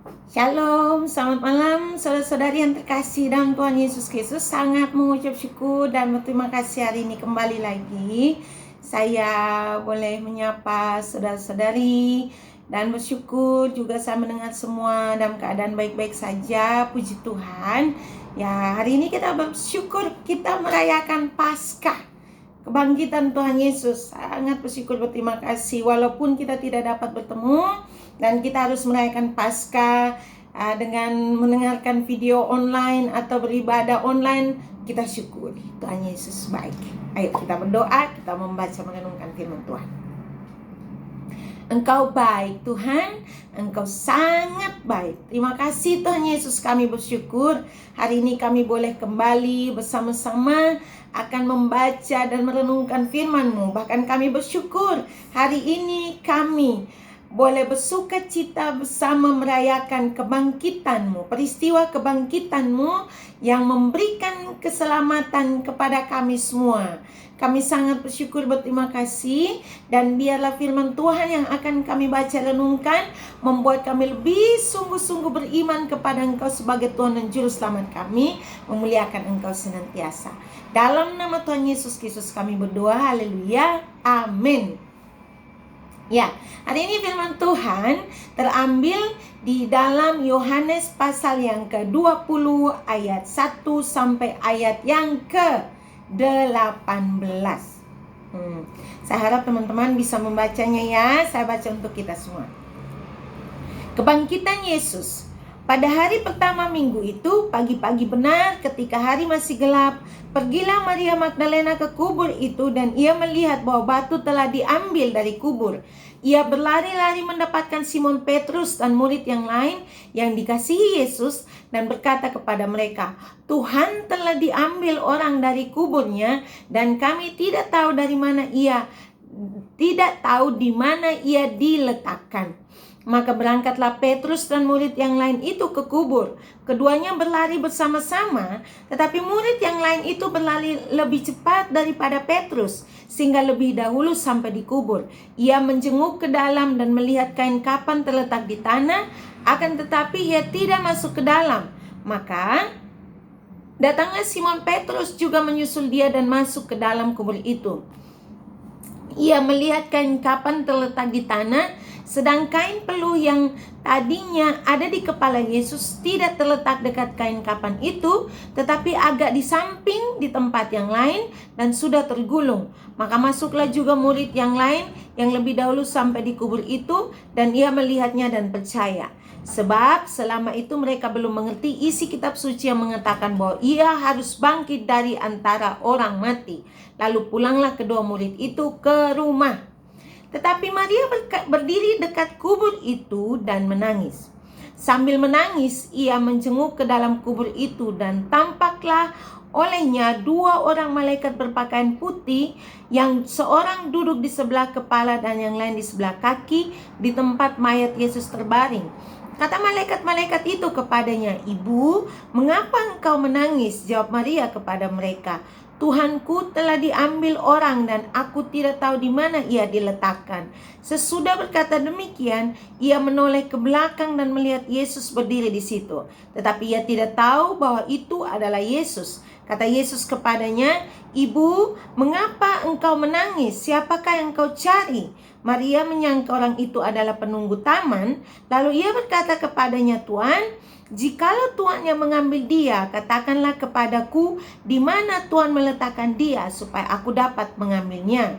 Shalom, selamat malam saudara-saudari yang terkasih dalam Tuhan Yesus Kristus. Sangat mengucap syukur dan berterima kasih hari ini kembali lagi saya boleh menyapa saudara-saudari dan bersyukur juga saya mendengar semua dalam keadaan baik-baik saja. Puji Tuhan. Ya, hari ini kita bersyukur kita merayakan Paskah, kebangkitan Tuhan Yesus. Sangat bersyukur, berterima kasih walaupun kita tidak dapat bertemu dan kita harus merayakan Paskah dengan mendengarkan video online atau beribadah online. Kita syukuri Tuhan Yesus baik. Ayo kita berdoa, kita membaca merenungkan firman Tuhan. Engkau baik Tuhan, Engkau sangat baik. Terima kasih Tuhan Yesus, kami bersyukur hari ini kami boleh kembali bersama-sama akan membaca dan merenungkan firman-Mu. Bahkan kami bersyukur hari ini kami boleh bersuka cita bersama merayakan kebangkitan-Mu, peristiwa kebangkitan-Mu yang memberikan keselamatan kepada kami semua. Kami sangat bersyukur, berterima kasih, dan biarlah firman Tuhan yang akan kami baca renungkan membuat kami lebih sungguh-sungguh beriman kepada Engkau sebagai Tuhan dan Juru Selamat kami, memuliakan Engkau senantiasa. Dalam nama Tuhan Yesus Kristus kami berdoa, haleluya, amin. Ya, hari ini firman Tuhan terambil di dalam Yohanes pasal yang ke-20 ayat 1 sampai ayat yang ke-18. Saya harap teman-teman bisa membacanya ya. Saya baca untuk kita semua. Kebangkitan Yesus. Pada hari pertama minggu itu, pagi-pagi benar ketika hari masih gelap, pergilah Maria Magdalena ke kubur itu dan ia melihat bahwa batu telah diambil dari kubur. Ia berlari-lari mendapatkan Simon Petrus dan murid yang lain yang dikasihi Yesus dan berkata kepada mereka, "Tuhan telah diambil orang dari kuburnya dan kami tidak tahu di mana ia diletakkan." Maka berangkatlah Petrus dan murid yang lain itu ke kubur. Keduanya berlari bersama-sama, tetapi murid yang lain itu berlari lebih cepat daripada Petrus, sehingga lebih dahulu sampai di kubur. Ia menjenguk ke dalam dan melihat kain kapan terletak di tanah, akan tetapi ia tidak masuk ke dalam. Maka datanglah Simon Petrus juga menyusul dia dan masuk ke dalam kubur itu. Ia melihat kain kapan terletak di tanah, sedang kain peluh yang tadinya ada di kepala Yesus tidak terletak dekat kain kapan itu, tetapi agak di samping di tempat yang lain dan sudah tergulung. Maka masuklah juga murid yang lain yang lebih dahulu sampai di kubur itu, dan ia melihatnya dan percaya. Sebab selama itu mereka belum mengerti isi kitab suci yang mengatakan bahwa ia harus bangkit dari antara orang mati. Lalu pulanglah kedua murid itu ke rumah. Tetapi Maria berdiri dekat kubur itu dan menangis. Sambil menangis, ia menjenguk ke dalam kubur itu dan tampaklah olehnya dua orang malaikat berpakaian putih, yang seorang duduk di sebelah kepala dan yang lain di sebelah kaki di tempat mayat Yesus terbaring. Kata malaikat-malaikat itu kepadanya, "Ibu, mengapa engkau menangis?" Jawab Maria kepada mereka, "Tuhanku telah diambil orang dan aku tidak tahu di mana ia diletakkan." Sesudah berkata demikian, ia menoleh ke belakang dan melihat Yesus berdiri di situ. Tetapi ia tidak tahu bahwa itu adalah Yesus. Kata Yesus kepadanya, "Ibu, mengapa engkau menangis? Siapakah yang engkau cari?" Maria menyangka orang itu adalah penunggu taman. Lalu ia berkata kepadanya, "Tuan, jikalau Tuhan yang mengambil dia, katakanlah kepadaku di mana Tuhan meletakkan dia, supaya aku dapat mengambilnya."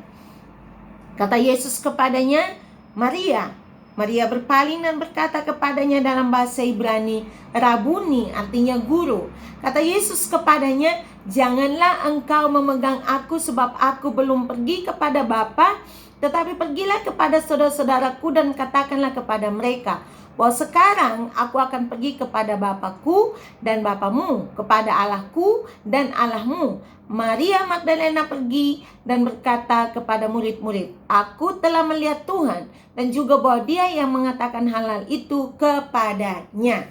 Kata Yesus kepadanya, "Maria." Maria berpaling dan berkata kepadanya dalam bahasa Ibrani, "Rabuni," artinya guru. Kata Yesus kepadanya, "Janganlah engkau memegang aku, sebab aku belum pergi kepada Bapa, tetapi pergilah kepada saudara-saudaraku dan katakanlah kepada mereka bahwa sekarang aku akan pergi kepada Bapakku dan Bapamu, kepada Allahku dan Allahmu." Maria Magdalena pergi dan berkata kepada murid-murid, "Aku telah melihat Tuhan," dan juga bahwa dia yang mengatakan hal-hal itu kepadanya.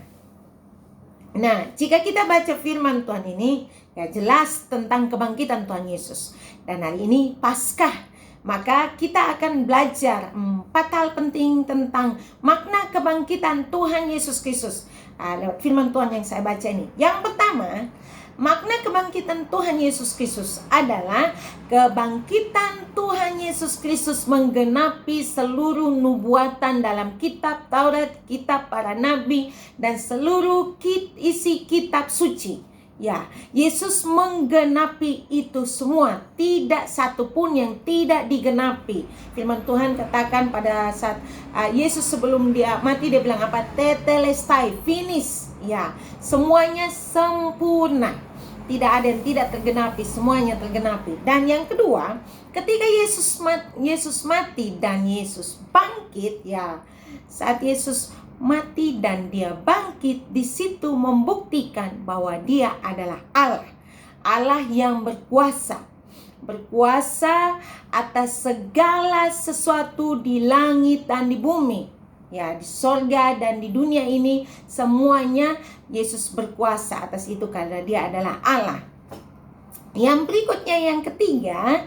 Nah, jika kita baca firman Tuhan ini, ya jelas tentang kebangkitan Tuhan Yesus. Dan hari ini Paskah. Maka kita akan belajar 4 hal penting tentang makna kebangkitan Tuhan Yesus Kristus lewat firman Tuhan yang saya baca ini. Yang pertama, makna kebangkitan Tuhan Yesus Kristus adalah kebangkitan Tuhan Yesus Kristus menggenapi seluruh nubuatan dalam kitab Taurat, kitab para nabi, dan seluruh isi kitab suci. Ya, Yesus menggenapi itu semua. Tidak satu pun yang tidak digenapi. Firman Tuhan katakan pada saat Yesus sebelum dia mati, dia bilang apa? Tetelestai, finish. Ya, semuanya sempurna. Tidak ada yang tidak tergenapi, semuanya tergenapi. Dan yang kedua, ketika Yesus mati dan Yesus bangkit, ya, saat Yesus mati dan dia bangkit, di situ membuktikan bahwa dia adalah Allah. Allah yang berkuasa atas segala sesuatu di langit dan di bumi. Ya, di sorga dan di dunia ini semuanya Yesus berkuasa atas itu karena dia adalah Allah. Yang berikutnya, yang ketiga,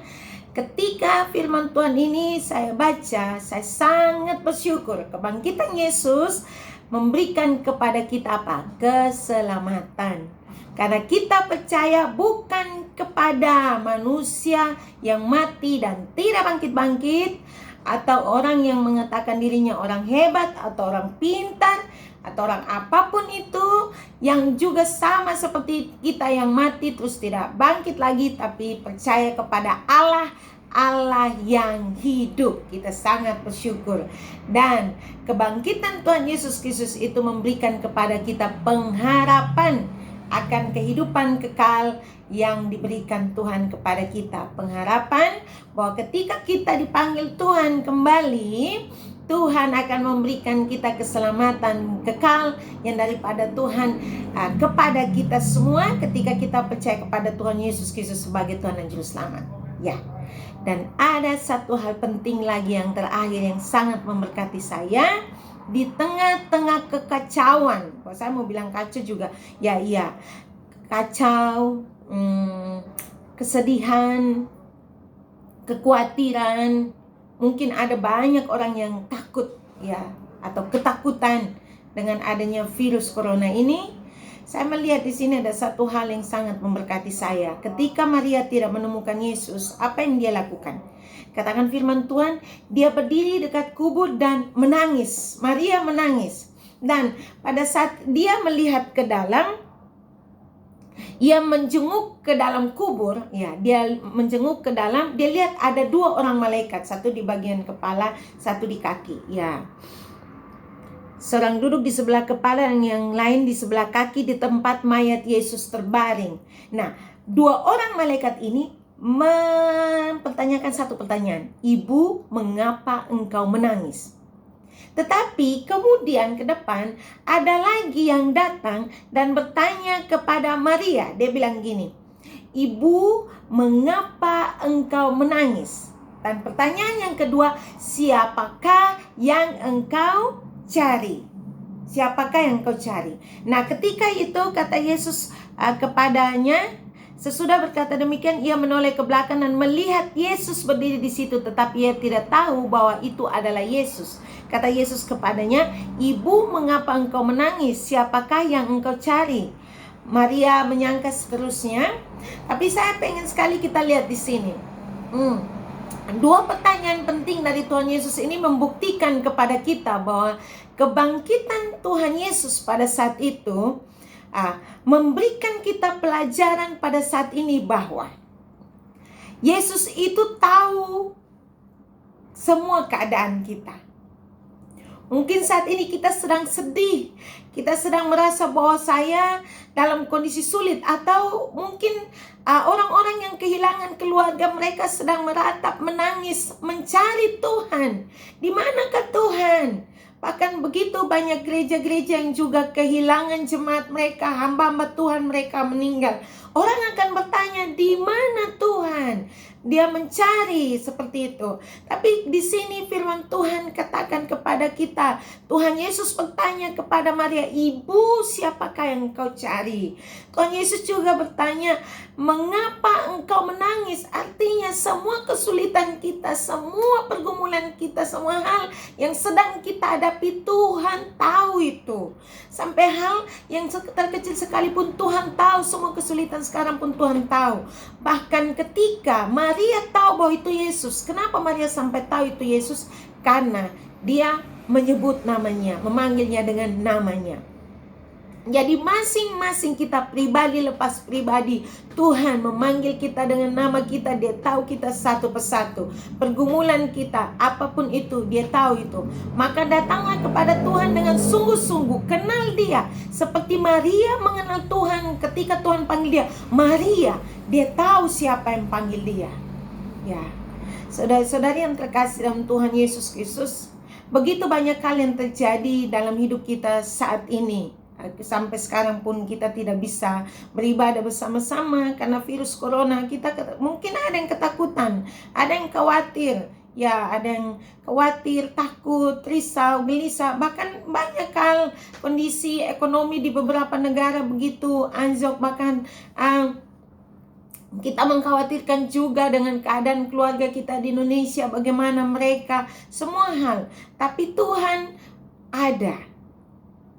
ketika firman Tuhan ini saya baca, saya sangat bersyukur. Kebangkitan Yesus memberikan kepada kita apa? Keselamatan. Karena kita percaya bukan kepada manusia yang mati dan tidak bangkit-bangkit, atau orang yang mengatakan dirinya orang hebat, atau orang pintar, atau orang apapun itu, yang juga sama seperti kita yang mati terus tidak bangkit lagi, tapi percaya kepada Allah yang hidup. Kita sangat bersyukur. Dan kebangkitan Tuhan Yesus Kristus itu memberikan kepada kita pengharapan akan kehidupan kekal yang diberikan Tuhan kepada kita. Pengharapan bahwa ketika kita dipanggil Tuhan kembali, Tuhan akan memberikan kita keselamatan kekal yang daripada Tuhan kepada kita semua ketika kita percaya kepada Tuhan Yesus Kristus sebagai Tuhan dan Juru Selamat. Ya. Dan ada satu hal penting lagi yang terakhir yang sangat memberkati saya di tengah-tengah kekacauan. Kalau saya mau bilang kacau juga, ya iya, kacau, kesedihan, kekhawatiran. Mungkin ada banyak orang yang takut, ya, atau ketakutan dengan adanya virus corona ini. Saya melihat di sini ada satu hal yang sangat memberkati saya. Ketika Maria tidak menemukan Yesus, apa yang dia lakukan? Katakan firman Tuhan, dia berdiri dekat kubur dan menangis. Maria menangis. Dan pada saat dia melihat ke dalam, ia menjenguk ke dalam kubur, ya, dia menjenguk ke dalam, dia lihat ada 2 orang malaikat, satu di bagian kepala, satu di kaki, ya. Seorang duduk di sebelah kepala dan yang lain di sebelah kaki di tempat mayat Yesus terbaring. Nah, 2 orang malaikat ini mempertanyakan satu pertanyaan. Ibu, mengapa engkau menangis? Tetapi kemudian ke depan ada lagi yang datang dan bertanya kepada Maria. Dia bilang gini, Ibu, mengapa engkau menangis? Dan pertanyaan yang kedua, siapakah yang engkau cari? Siapakah yang engkau cari? Nah, ketika itu kata Yesus kepadanya, sesudah berkata demikian, ia menoleh ke belakang dan melihat Yesus berdiri di situ, tetapi ia tidak tahu bahwa itu adalah Yesus. Kata Yesus kepadanya, Ibu, mengapa engkau menangis? Siapakah yang engkau cari? Maria menyangka seterusnya. Tapi saya pengen sekali kita lihat di sini. 2 pertanyaan penting dari Tuhan Yesus ini membuktikan kepada kita bahwa kebangkitan Tuhan Yesus pada saat itu memberikan kita pelajaran pada saat ini bahwa Yesus itu tahu semua keadaan kita. Mungkin saat ini kita sedang sedih, kita sedang merasa bahwa saya dalam kondisi sulit, atau mungkin orang-orang yang kehilangan keluarga mereka sedang meratap, menangis, mencari Tuhan. Di manakah Tuhan? Bahkan begitu banyak gereja-gereja yang juga kehilangan jemaat mereka, hamba-hamba Tuhan mereka meninggal. Orang akan bertanya, di mana Tuhan? dia mencari seperti itu. Tapi di sini firman Tuhan katakan kepada kita, Tuhan Yesus bertanya kepada Maria, "Ibu, siapakah yang engkau cari?" Tuhan Yesus juga bertanya, "Mengapa engkau menangis?" Artinya semua kesulitan kita, semua pergumulan kita, semua hal yang sedang kita hadapi, Tuhan tahu itu. Sampai hal yang terkecil sekalipun Tuhan tahu. Semua kesulitan sekarang pun Tuhan tahu. Bahkan ketika Maria tahu bahwa itu Yesus. Kenapa Maria sampai tahu itu Yesus? Karena dia menyebut namanya, memanggilnya dengan namanya. Jadi masing-masing kita pribadi lepas pribadi, Tuhan memanggil kita dengan nama kita. Dia tahu kita satu persatu. Pergumulan kita, apapun itu, dia tahu itu. Maka datanglah kepada Tuhan dengan sungguh-sungguh. Kenal dia. Seperti Maria mengenal Tuhan ketika Tuhan panggil dia. Maria, dia tahu siapa yang panggil dia. Ya, saudari-saudari yang terkasih dalam Tuhan Yesus Kristus, begitu banyak hal yang terjadi dalam hidup kita saat ini. Sampai sekarang pun kita tidak bisa beribadah bersama-sama karena virus corona. Kita mungkin ada yang ketakutan, ada yang khawatir. Ya, ada yang khawatir, takut, risau, gelisah. Bahkan banyak hal, kondisi ekonomi di beberapa negara begitu anjlok. Bahkan kita mengkhawatirkan juga dengan keadaan keluarga kita di Indonesia, bagaimana mereka, semua hal. Tapi Tuhan ada.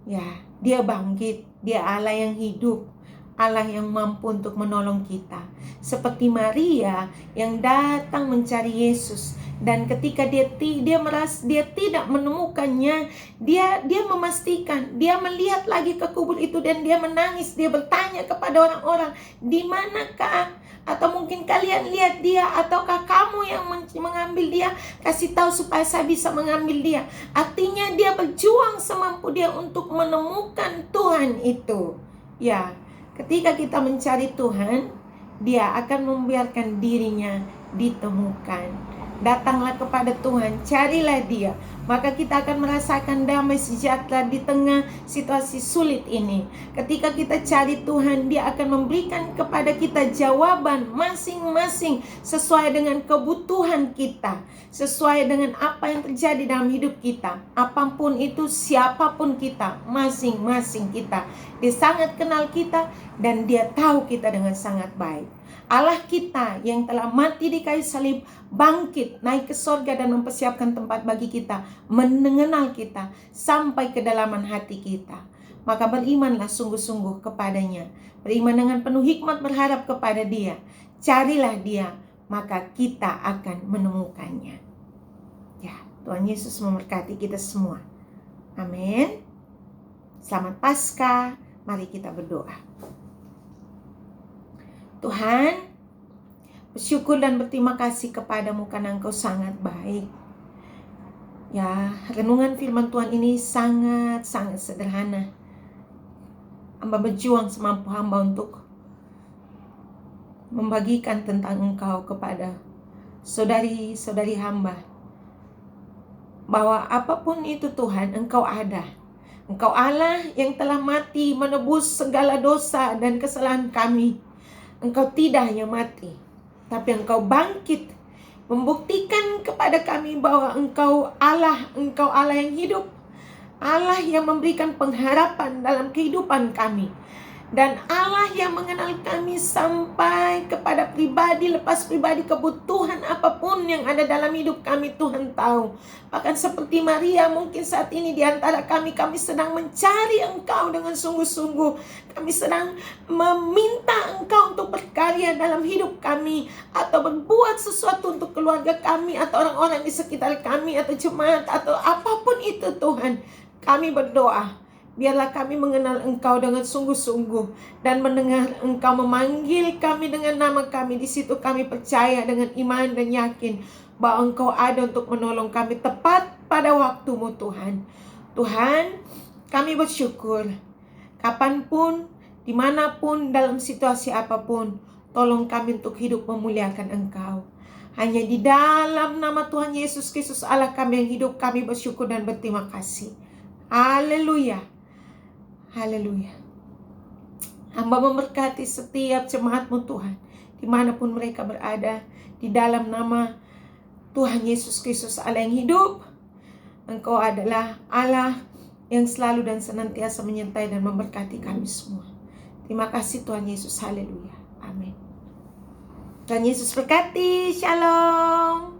Ya, dia bangkit, dia Allah yang hidup, Allah yang mampu untuk menolong kita. Seperti Maria yang datang mencari Yesus, dan ketika dia merasa dia tidak menemukannya, dia memastikan, dia melihat lagi ke kubur itu dan dia menangis, dia bertanya kepada orang-orang, "Di manakah?" Atau mungkin kalian lihat dia, ataukah kamu yang mengambil dia? Kasih tahu supaya saya bisa mengambil dia. Artinya dia berjuang semampu dia untuk menemukan Tuhan itu. Ya, ketika kita mencari Tuhan, dia akan membiarkan dirinya ditemukan. Datanglah kepada Tuhan, carilah dia, maka kita akan merasakan damai sejahtera di tengah situasi sulit ini. Ketika kita cari Tuhan, dia akan memberikan kepada kita jawaban masing-masing sesuai dengan kebutuhan kita, sesuai dengan apa yang terjadi dalam hidup kita. Apapun itu, siapapun kita, masing-masing kita, dia sangat kenal kita dan dia tahu kita dengan sangat baik. Allah kita yang telah mati di kayu salib, bangkit, naik ke sorga dan mempersiapkan tempat bagi kita, mengenal kita sampai kedalaman hati kita. Maka berimanlah sungguh-sungguh kepadanya. Beriman dengan penuh hikmat, berharap kepada dia. Carilah dia, maka kita akan menemukannya. Ya, Tuhan Yesus memberkati kita semua. Amin. Selamat Paskah. Mari kita berdoa. Tuhan, bersyukur dan berterima kasih kepadamu karena Engkau sangat baik. Ya, renungan firman Tuhan ini sangat-sangat sederhana. Hamba berjuang semampu hamba untuk membagikan tentang Engkau kepada saudari-saudari hamba. Bahwa apapun itu Tuhan, Engkau ada. Engkau Allah yang telah mati menebus segala dosa dan kesalahan kami. Engkau tidak hanya mati, tapi Engkau bangkit, membuktikan kepada kami bahwa Engkau Allah yang hidup, Allah yang memberikan pengharapan dalam kehidupan kami, dan Allah yang mengenal kami sampai kepada pribadi lepas pribadi. Kebutuhan apapun yang ada dalam hidup kami, Tuhan tahu. Bahkan seperti Maria, mungkin saat ini di antara kami sedang mencari Engkau dengan sungguh-sungguh. Kami sedang meminta Engkau untuk berkarya dalam hidup kami, atau berbuat sesuatu untuk keluarga kami, atau orang-orang di sekitar kami, atau jemaat, atau apapun itu Tuhan. Kami berdoa, biarlah kami mengenal Engkau dengan sungguh-sungguh dan mendengar Engkau memanggil kami dengan nama kami. Di situ kami percaya dengan iman dan yakin bahwa Engkau ada untuk menolong kami tepat pada waktu-Mu Tuhan. Tuhan, kami bersyukur. Kapanpun, dimanapun, dalam situasi apapun, tolong kami untuk hidup memuliakan Engkau. Hanya di dalam nama Tuhan Yesus Kristus Allah kami yang hidup, kami bersyukur dan berterima kasih. Haleluya. Haleluya. Hamba memberkati setiap jemaat-Mu Tuhan, dimanapun mereka berada, Di dalam nama Tuhan Yesus Kristus Allah yang hidup, Engkau adalah Allah yang selalu dan senantiasa menyertai dan memberkati kami semua. Terima kasih Tuhan Yesus, haleluya, amin. Tuhan Yesus berkati, shalom.